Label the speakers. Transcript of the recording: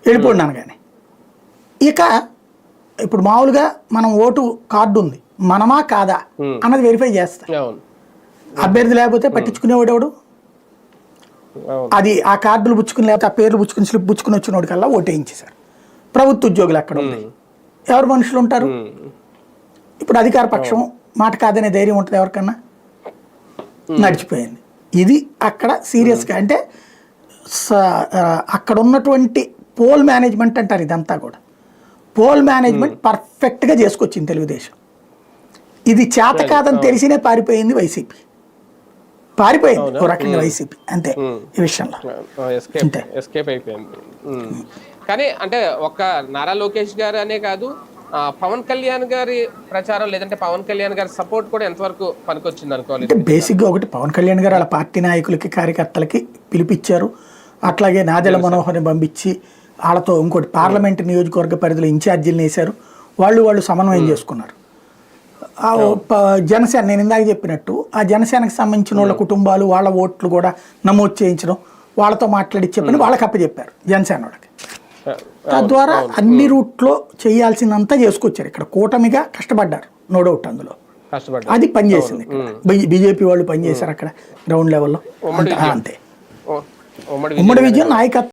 Speaker 1: వెళ్ళిపోయినాను. కానీ ఇక ఇప్పుడు మామూలుగా మనం ఓటు కార్డు ఉంది, మనమా కాదా అన్నది వెరిఫై చేస్తారు. అభ్యర్థి లేకపోతే పట్టించుకునేవాడు ఎవడు? అది ఆ కార్డులు పుచ్చుకుని లేకపోతే ఆ పేర్లు పుచ్చుకుని స్లిప్ పుచ్చుకుని వచ్చినోడి కల్లా ఓటేయించేశారు. ప్రభుత్వ ఉద్యోగులు అక్కడ ఉంది, ఎవరు మనుషులు ఉంటారు? ఇప్పుడు అధికార పక్షం మాట కాదనే ధైర్యం ఉంటుంది ఎవరికన్నా? నడిచిపోయింది. ఇది అక్కడ సీరియస్గా అంటే అక్కడ ఉన్నటువంటి పోల్ మేనేజ్మెంట్ అంటారు. ఇదంతా కూడా పోల్ మేనేజ్మెంట్ పర్ఫెక్ట్గా చేసుకొచ్చింది తెలుగుదేశం. ఇది చేత కాదని తెలిసినే పారిపోయింది వైసీపీ, పారిపోయింది ఓ రకంగా వైసీపీ అంతే ఈ విషయంలో.
Speaker 2: ఎస్కేప్ అయిపోయింది. కానీ అంటే ఒక్క నారా లోకేష్ గారు అనే కాదు, పవన్ కళ్యాణ్ గారి ప్రచారం లేదంటే పవన్ కళ్యాణ్ గారి సపోర్ట్ కూడా ఎంతవరకు పనికొచ్చింది అనుకోవాలి?
Speaker 1: అంటే బేసిక్గా ఒకటి, పవన్ కళ్యాణ్ గారు వాళ్ళ పార్టీ నాయకులకి కార్యకర్తలకి పిలిపించారు. అట్లాగే నాదెళ్ల మనోహర్ని పంపించి వాళ్ళతో ఇంకోటి పార్లమెంట్ నియోజకవర్గ పరిధిలో ఇన్ఛార్జీలను వేశారు. వాళ్ళు సమన్వయం చేసుకున్నారు. జనసేన నేను ఇందాక చెప్పినట్టు ఆ జనసేనకు సంబంధించిన వాళ్ళ కుటుంబాలు వాళ్ళ ఓట్లు కూడా నమోదు చేయించడం, వాళ్ళతో మాట్లాడి చెప్పని వాళ్ళకి అప్పచెప్పారు జనసేన వాళ్ళకి. తద్వారా అన్ని రూట్లో చేయాల్సిందంతా చేసుకొచ్చారు. ఇక్కడ కూటమిగా కష్టపడ్డారు, నో డౌట్ అందులో. అది పనిచేసింది. బీజేపీ వాళ్ళు పనిచేశారు అక్కడ గ్రౌండ్ లెవెల్లో అంతే. ఉమ్మడి విజయం నాయకత్వం